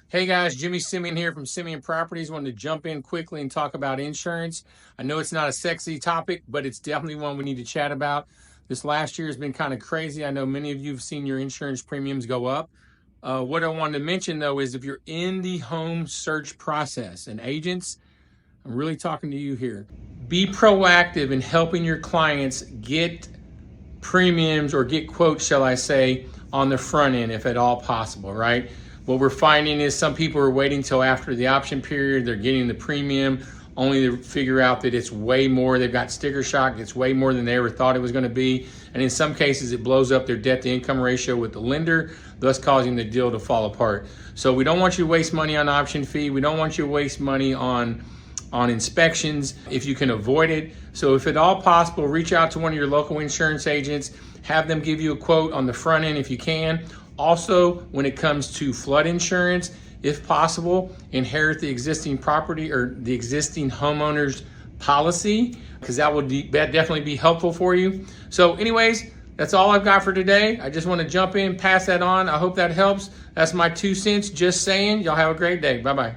Hey guys, Jimmy Simien here from Simien Properties. Wanted to jump in quickly and talk about insurance. I know it's not a sexy topic, but it's definitely one we need to chat about. This last year has been kind of crazy. I know many of you have seen your insurance premiums go up. What I wanted to mention though is if you're in the home search process, and agents, I'm really talking to you here. Be proactive in helping your clients get premiums or get quotes, shall I say, on the front end if at all possible, right? What we're finding is some people are waiting till after the option period, they're getting the premium only to figure out that it's way more. They've got sticker shock, it's way more than they ever thought it was going to be. And in some cases, it blows up their debt to income ratio with the lender, thus causing the deal to fall apart. So we don't want you to waste money on option fee. We don't want you to waste money on inspections if you can avoid it. So if at all possible, reach out to one of your local insurance agents, have them give you a quote on the front end if you can. Also, when it comes to flood insurance, if possible, inherit the existing property or the existing homeowner's policy, because that would definitely be helpful for you. So anyways, that's all I've got for today. I just want to jump in, pass that on. I hope that helps. That's my 2 cents, just saying. Y'all have a great day. Bye-bye.